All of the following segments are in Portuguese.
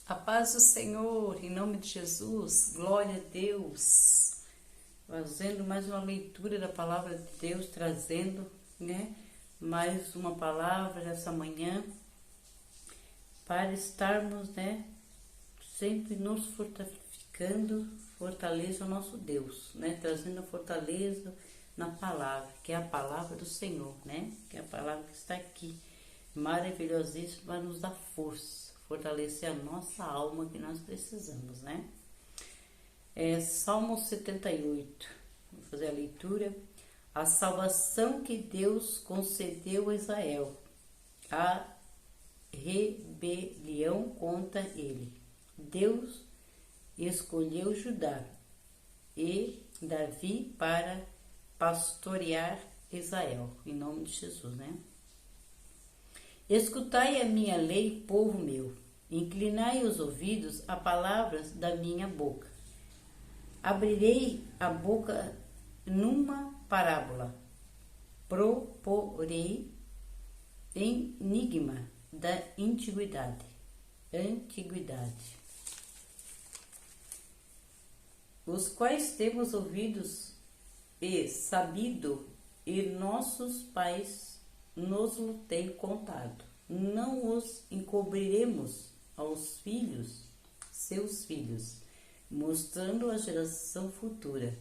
A paz do Senhor, em nome de Jesus, glória a Deus. Fazendo mais uma leitura da palavra de Deus, trazendo, mais uma palavra nessa manhã, para estarmos, sempre nos fortificando, fortaleza ao nosso Deus, trazendo fortaleza na palavra, que é a palavra do Senhor, que é a palavra que está aqui, maravilhosíssima, para nos dar força, fortalecer a nossa alma que nós precisamos, Salmo 78, vou fazer a leitura. A salvação que Deus concedeu a Israel, a rebelião contra ele. Deus escolheu Judá e Davi para pastorear Israel, em nome de Jesus, Escutai a minha lei, povo meu, inclinai os ouvidos a palavras da minha boca. Abrirei a boca numa parábola, proporei enigma da antiguidade. Os quais temos ouvidos e sabido, e nossos pais nos têm contado. Não os encobriremos aos filhos, seus filhos, mostrando a geração futura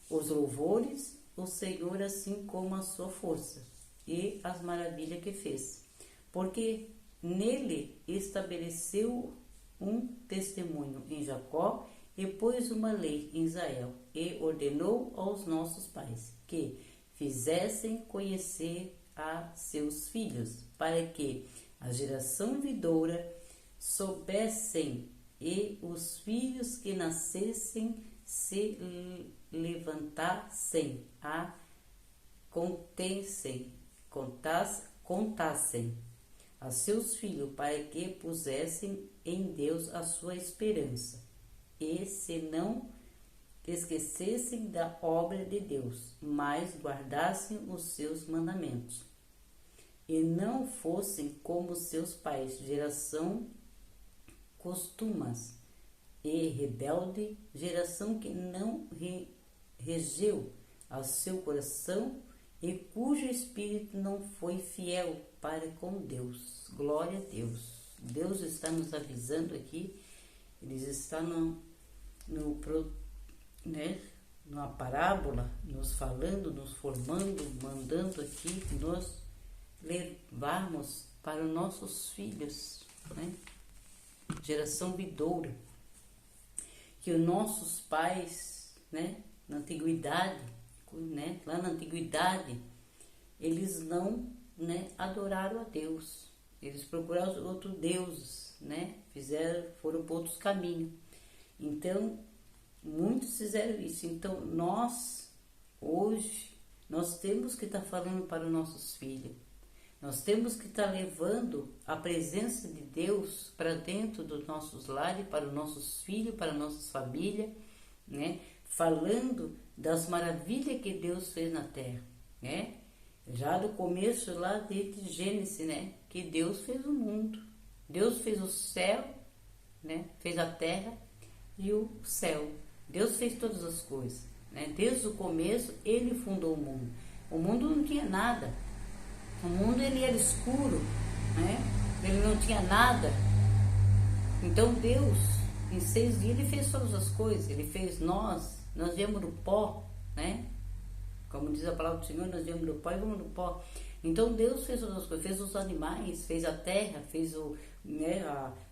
os louvores, o Senhor, assim como a sua força e as maravilhas que fez. Porque nele estabeleceu um testemunho em Jacó e pôs uma lei em Israel e ordenou aos nossos pais que fizessem conhecer a seus filhos, para que a geração vindoura soubessem e os filhos que nascessem se levantassem a contassem a seus filhos, para que pusessem em Deus a sua esperança e se não esquecessem da obra de Deus, mas guardassem os seus mandamentos e não fossem como seus pais, geração costumas e rebelde, geração que não regeu ao seu coração e cujo espírito não foi fiel para com Deus. Glória a Deus. Deus está nos avisando aqui, Ele está numa parábola, nos falando, nos formando, mandando aqui nós levarmos para os nossos filhos, geração vindoura, que os nossos pais, na antiguidade, lá na antiguidade, eles não, adoraram a Deus, eles procuraram outros deuses, foram por outros caminhos. Então, muitos fizeram isso. Então, hoje, nós temos que estar falando para os nossos filhos. Nós temos que estar levando a presença de Deus para dentro dos nossos lares, para os nossos filhos, para as nossas famílias, falando das maravilhas que Deus fez na terra, Já do começo lá de Gênesis, que Deus fez o mundo. Deus fez o céu, fez a terra e o céu. Deus fez todas as coisas, Desde o começo, Ele fundou o mundo. O mundo não tinha nada. O mundo, ele era escuro, Ele não tinha nada. Então, Deus, em 6 dias, Ele fez todas as coisas. Ele fez nós viemos do pó, Como diz a palavra do Senhor, nós viemos do pó e vamos do pó. Então, Deus fez todas as coisas, fez os animais, fez a terra, fez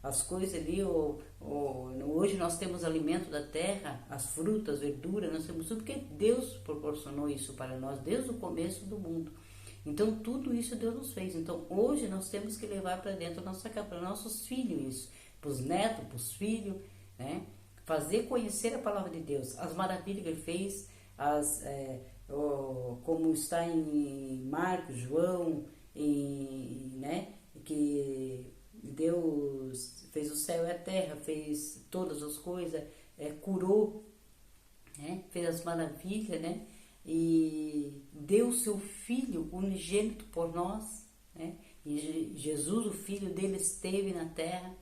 as coisas ali. Hoje nós temos alimento da terra, as frutas, verduras, nós temos tudo, porque Deus proporcionou isso para nós desde o começo do mundo. Então, tudo isso Deus nos fez. Então, hoje nós temos que levar para dentro da nossa casa, para nossos filhos isso, para os netos, para os filhos, Fazer conhecer a palavra de Deus, as maravilhas que Ele fez, como está em Marcos, João, que Deus fez o céu e a terra, fez todas as coisas, curou, fez as maravilhas, e deu seu Filho unigênito por nós, E Jesus, o Filho dele, esteve na terra,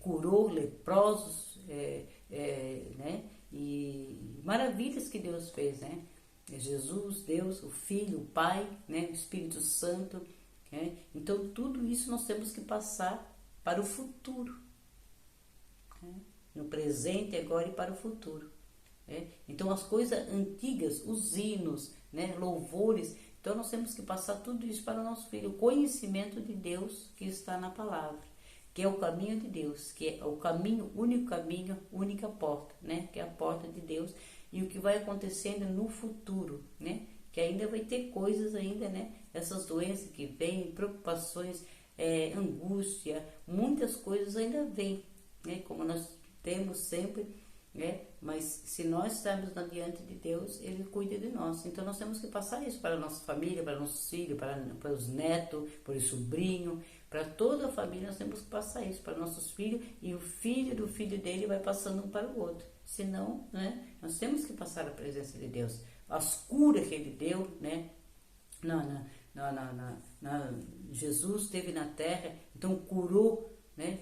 curou leprosos, né? E maravilhas que Deus fez, né? Jesus, Deus, o Filho, o Pai, né? O Espírito Santo, né? Então tudo isso nós temos que passar para o futuro, né? No presente, agora e para o futuro, né? Então as coisas antigas, os hinos, né? Louvores, então nós temos que passar tudo isso para o nosso filho, o conhecimento de Deus que está na palavra, que é o caminho de Deus, que é o caminho, única porta, né? Que é a porta de Deus, e o que vai acontecendo no futuro, né? Que ainda vai ter coisas ainda, né? Essas doenças que vêm, preocupações, angústia, muitas coisas ainda vêm, né? Como nós temos sempre, né? Mas se nós estamos diante de Deus, Ele cuida de nós. Então nós temos que passar isso para a nossa família, para nossos filhos, para os netos, para o sobrinho, para toda a família. Nós temos que passar isso para nossos filhos, e o filho do filho dele vai passando um para o outro. Senão, né? Nós temos que passar a presença de Deus, as curas que Ele deu, né? Jesus esteve na terra, então curou, né?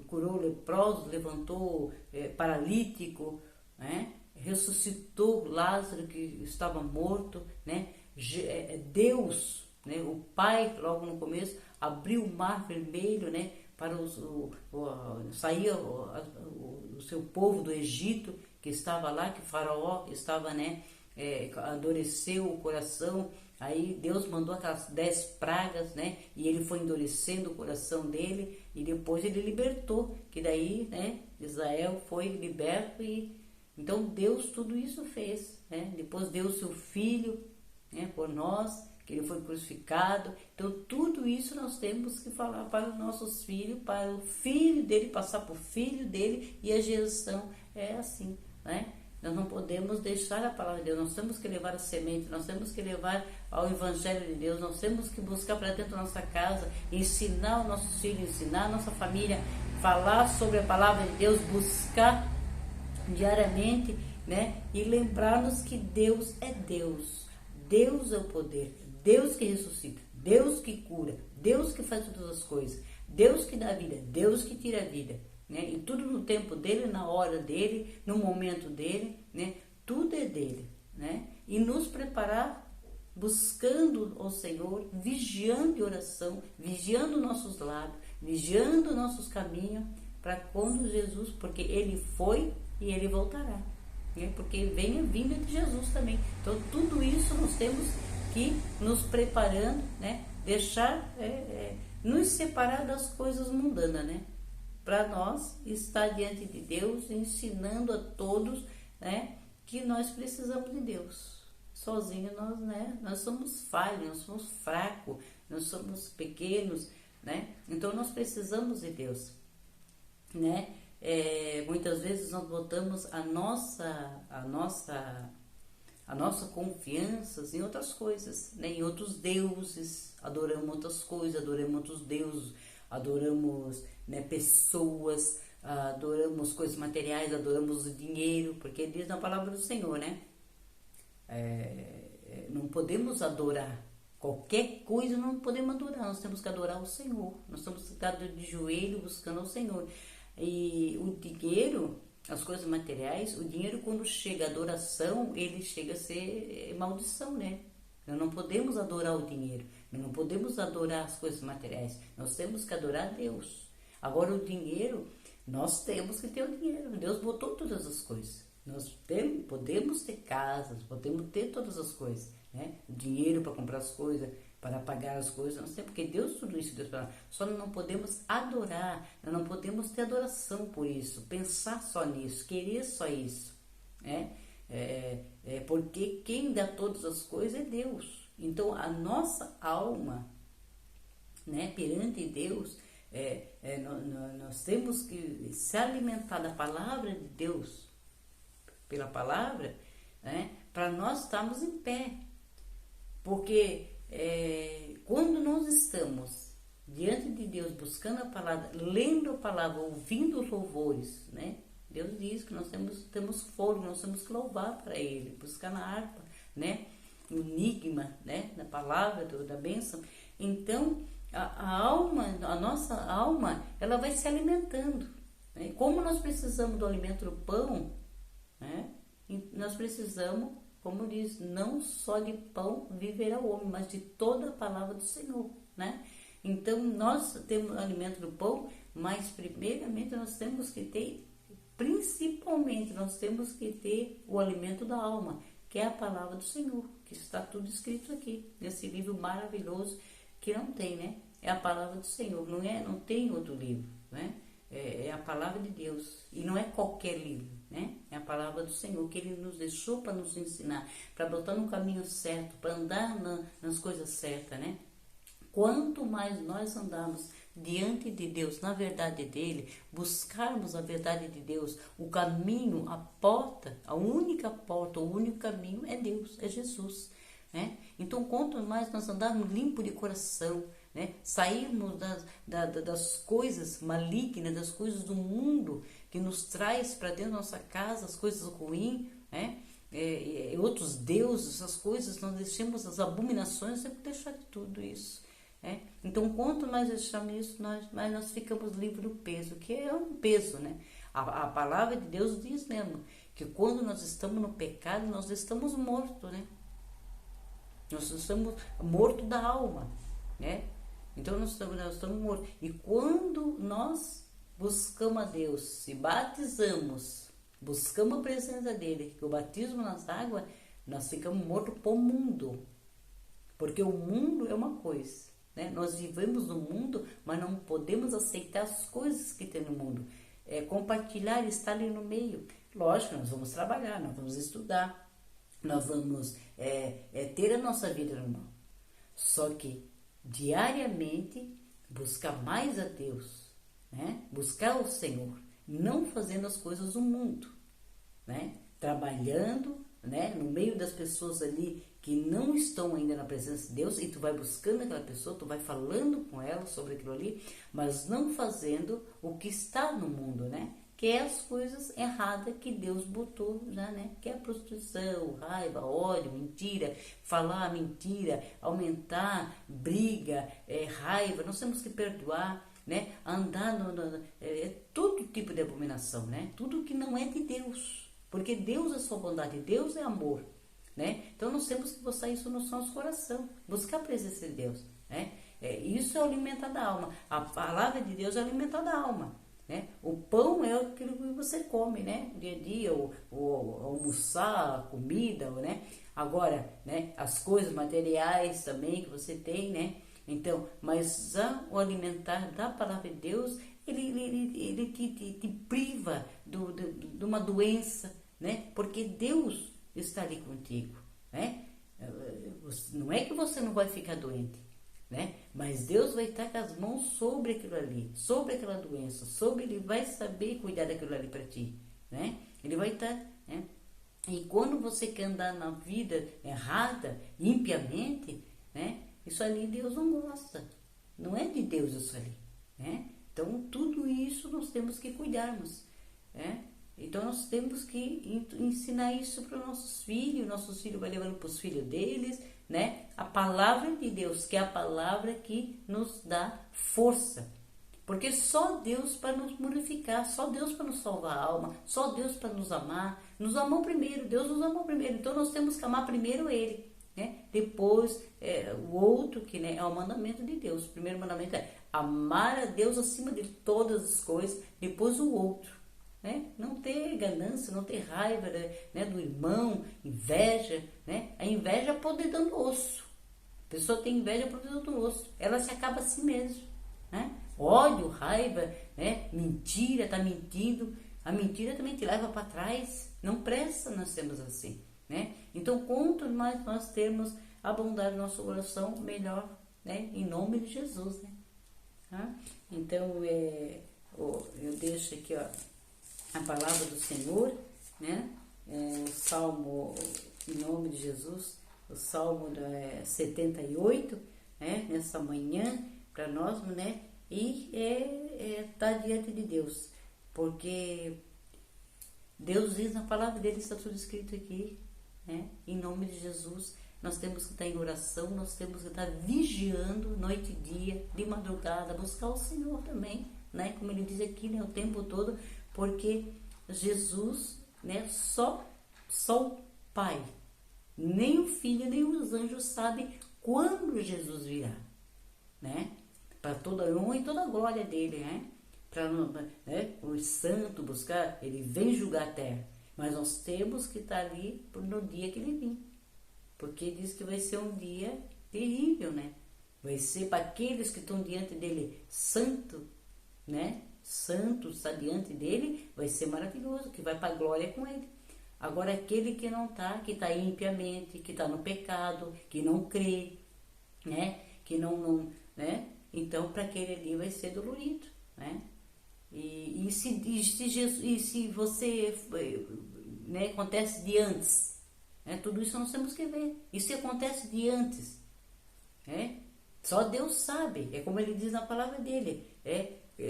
Curou leprosos, levantou paralítico, né? Ressuscitou Lázaro que estava morto, né? Deus, né? O Pai, logo no começo, abriu o mar vermelho, né? Para sair o seu povo do Egito, que estava lá, que Faraó estava, né? Endureceu o coração. Aí Deus mandou aquelas 10 pragas, né? E ele foi endurecendo o coração dele, e depois ele libertou, que daí, né? Israel foi liberto, e então Deus tudo isso fez, né? Depois deu o seu filho, né? Por nós, que ele foi crucificado. Então tudo isso nós temos que falar para os nossos filhos, para o filho dele passar para o filho dele, e a geração é assim, né? Nós não podemos deixar a palavra de Deus, nós temos que levar a semente, nós temos que levar ao Evangelho de Deus, nós temos que buscar para dentro da nossa casa, ensinar os nossos filhos, ensinar a nossa família, falar sobre a palavra de Deus, buscar diariamente, né? E lembrar-nos que Deus é Deus, Deus é o poder, Deus que ressuscita, Deus que cura, Deus que faz todas as coisas, Deus que dá vida, Deus que tira a vida, né? E tudo no tempo dele, na hora dele, no momento dele, né? Tudo é dele, né? E nos preparar buscando o Senhor, vigiando em oração, vigiando nossos lábios, vigiando nossos caminhos, para quando Jesus, porque ele foi e ele voltará, né? Porque vem a vinda de Jesus também. Então tudo isso nós temos que nos preparando, né? Deixar, nos separar das coisas mundanas, né? Para nós estar diante de Deus, ensinando a todos, né, que nós precisamos de Deus. Sozinho nós, né, nós somos falhos, nós somos fracos, nós somos pequenos, né? Então nós precisamos de Deus, né? Muitas vezes nós botamos a nossa confiança em outras coisas, né? Em outros deuses, adoramos outras coisas, adoramos outros deuses, adoramos, né, pessoas, adoramos coisas materiais, adoramos o dinheiro, porque diz na palavra do Senhor, né? Não podemos adorar qualquer coisa, não podemos adorar, nós temos que adorar o Senhor, nós estamos sentados de joelho buscando o Senhor. E o dinheiro, as coisas materiais, o dinheiro, quando chega a adoração, ele chega a ser maldição, né? Nós não podemos adorar o dinheiro, nós não podemos adorar as coisas materiais, nós temos que adorar a Deus. Agora o dinheiro, nós temos que ter o dinheiro, Deus botou todas as coisas. Nós podemos ter casas, podemos ter todas as coisas, né? O dinheiro para comprar as coisas, para pagar as coisas, nós temos, porque Deus tudo isso, Deus para nós. Só não podemos adorar, nós não podemos ter adoração por isso, pensar só nisso, querer só isso, né? Porque quem dá todas as coisas é Deus. Então a nossa alma, né, perante Deus, nós temos que se alimentar da palavra de Deus, pela palavra, né, para nós estarmos em pé. Porque quando nós estamos diante de Deus, buscando a palavra, lendo a palavra, ouvindo os louvores, né? Deus diz que nós temos fôlego, nós temos que louvar para Ele, buscar na harpa, né? O enigma, né? Da palavra, da bênção. Então, a alma, a nossa alma, ela vai se alimentando, né? Como nós precisamos do alimento do pão, né? Nós precisamos, como diz, não só de pão viverá o homem, mas de toda a palavra do Senhor, né? Então, nós temos o alimento do pão, mas primeiramente nós temos que ter, principalmente nós temos que ter o alimento da alma, que é a palavra do Senhor, que está tudo escrito aqui, nesse livro maravilhoso, que não tem, né? É a palavra do Senhor, não tem outro livro, né? É a palavra de Deus, e não é qualquer livro, né? É a palavra do Senhor, que Ele nos deixou para nos ensinar, para botar no caminho certo, para andar nas coisas certas, né? Quanto mais nós andarmos diante de Deus, na verdade dele, buscarmos a verdade de Deus, o caminho, a porta, a única porta, o único caminho é Deus, é Jesus, né? Então, quanto mais nós andarmos limpo de coração, né? Sairmos das coisas malignas, das coisas do mundo que nos traz para dentro da nossa casa, as coisas ruins, né? Outros deuses, essas coisas, nós deixamos as abominações, temos que deixar de tudo isso. Então, quanto mais deixamos isso, mais nós ficamos livres do peso, que é um peso, né? A palavra de Deus diz mesmo que quando nós estamos no pecado, nós estamos mortos, né? Nós estamos mortos da alma, né? Então, nós estamos mortos. E quando nós buscamos a Deus, se batizamos, buscamos a presença dele, que o batismo nas águas, nós ficamos mortos para o mundo. Porque o mundo é uma coisa, né? Nós vivemos no mundo, mas não podemos aceitar as coisas que tem no mundo. Compartilhar, estar ali no meio. Lógico, nós vamos trabalhar, nós vamos estudar, nós vamos ter a nossa vida normal. Só que, diariamente, buscar mais a Deus, né? Buscar o Senhor, não fazendo as coisas do mundo, né? Trabalhando, né? No meio das pessoas ali que não estão ainda na presença de Deus, e tu vai buscando aquela pessoa, tu vai falando com ela sobre aquilo ali, mas não fazendo o que está no mundo, né? Que é as coisas erradas que Deus botou já, né? Que é a prostituição, raiva, ódio, mentira, falar mentira, aumentar, briga, raiva, nós temos que perdoar, né? Andar todo tipo de abominação, né? Tudo que não é de Deus, porque Deus é sua bondade, Deus é amor, né? Então nós temos que buscar isso no nosso coração, buscar a presença de Deus, né? Isso é o alimento da alma, a palavra de Deus é o alimento da alma, né? O pão é aquilo que você come, né? Dia a dia, ou almoçar, a comida, né? Agora, né? As coisas materiais também que você tem, né? Então, mas o alimentar da palavra de Deus, ele te priva de uma doença, né? Porque Deus está ali contigo, né? Não é que você não vai ficar doente, né? Mas Deus vai estar com as mãos sobre aquilo ali, sobre aquela doença, Ele vai saber cuidar daquilo ali para ti, né? Ele vai estar, né? E quando você quer andar na vida errada, impiamente, né? Isso ali Deus não gosta, não é de Deus isso ali, né? Então tudo isso nós temos que cuidarmos, né? Então nós temos que ensinar isso para os nossos filhos vai levando para os filhos deles, né? A palavra de Deus, que é a palavra que nos dá força. Porque só Deus para nos purificar, só Deus para nos salvar a alma, só Deus para nos amar. Nos amou primeiro, Deus nos amou primeiro. Então nós temos que amar primeiro Ele, né? Depois o outro, que, né, é o mandamento de Deus. O primeiro mandamento é amar a Deus acima de todas as coisas, depois o outro. Né? Não ter ganância, não ter raiva, né, do irmão, inveja, né? A inveja é podre dando osso. A pessoa tem inveja podre dando osso. Ela se acaba a si mesma, né? Ódio, raiva, né? Mentira, tá mentindo. A mentira também te leva para trás. Não presta nós temos assim, né? Então, quanto mais nós temos a bondade no nosso coração, melhor, né? Em nome de Jesus, né? Tá? Então, eu deixo aqui, ó, a palavra do Senhor, né? O Salmo, em nome de Jesus, o Salmo 78, né? Nessa manhã, para nós, né? E tá diante de Deus, porque Deus diz na palavra dele, está tudo escrito aqui, né? Em nome de Jesus, nós temos que estar em oração, nós temos que estar vigiando noite e dia, de madrugada, buscar o Senhor também, né? Como ele diz aqui, né? O tempo todo, porque Jesus, né? Só o Pai, nem o Filho, nem os anjos sabem quando Jesus virá, né? Para toda a honra e toda a glória dele, né? Para os santos buscar, ele vem julgar a terra, mas nós temos que estar ali no dia que ele vir, porque diz que vai ser um dia terrível, né? Vai ser para aqueles que estão diante dele santo, né? Santo está diante dele, vai ser maravilhoso, que vai para a glória com ele. Agora aquele que não está, que está impiamente, que está no pecado, que não crê, né? Que não, né? Então para aquele ali vai ser dolorido, né? E se você, né, acontece de antes, né, tudo isso nós temos que ver. E se acontece de antes, né, só Deus sabe. É como ele diz na palavra dele.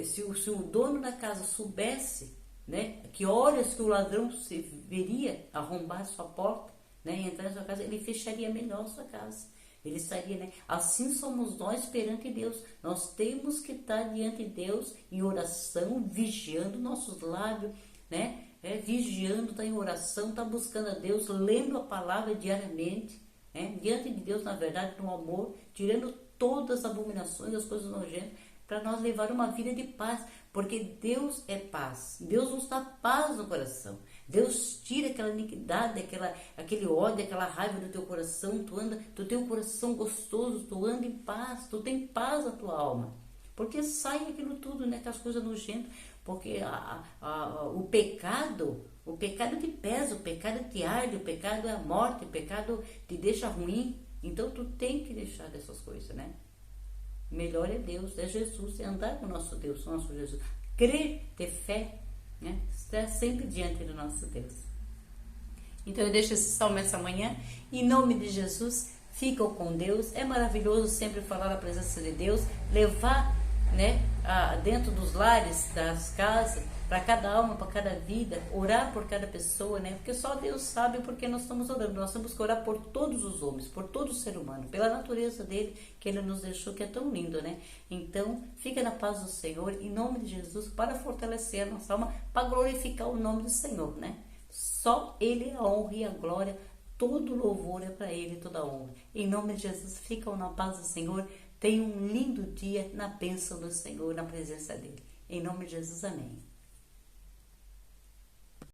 Se o dono da casa soubesse, né, que horas que o ladrão se veria arrombar a sua porta, né, e entrar na sua casa, ele fecharia melhor a sua casa. Ele estaria, né? Assim somos nós perante Deus. Nós temos que estar diante de Deus em oração, vigiando nossos lábios, né? Vigiando, tá em oração, tá buscando a Deus, lendo a palavra diariamente, né? Diante de Deus, na verdade, no amor, tirando todas as abominações, as coisas nojentas, para nós levar uma vida de paz, porque Deus é paz. Deus nos dá paz no coração. Deus tira aquela iniquidade, aquele ódio, aquela raiva do teu coração. Tu tem um coração gostoso, tu anda em paz, tu tem paz na tua alma. Porque sai aquilo tudo, né? Aquelas coisas nojentas. Porque o pecado te pesa, o pecado te arde, o pecado é a morte, o pecado te deixa ruim. Então tu tem que deixar dessas coisas, né? Melhor é Deus, é Jesus, é andar com o nosso Deus, o nosso Jesus. Crer, ter fé, né? Estar sempre diante do nosso Deus. Então eu deixo esse salmo essa manhã, em nome de Jesus, ficam com Deus. É maravilhoso sempre falar da presença de Deus, levar, né, dentro dos lares, das casas, para cada alma, para cada vida, orar por cada pessoa, né? Porque só Deus sabe porque nós estamos orando. Nós temos que orar por todos os homens, por todo ser humano, pela natureza dele, que ele nos deixou, que é tão lindo, né? Então, fica na paz do Senhor, em nome de Jesus, para fortalecer a nossa alma, para glorificar o nome do Senhor, né? Só ele a honra e a glória, todo louvor é para ele, toda a honra. Em nome de Jesus, ficam na paz do Senhor. Tenha um lindo dia na bênção do Senhor, na presença dele. Em nome de Jesus, amém.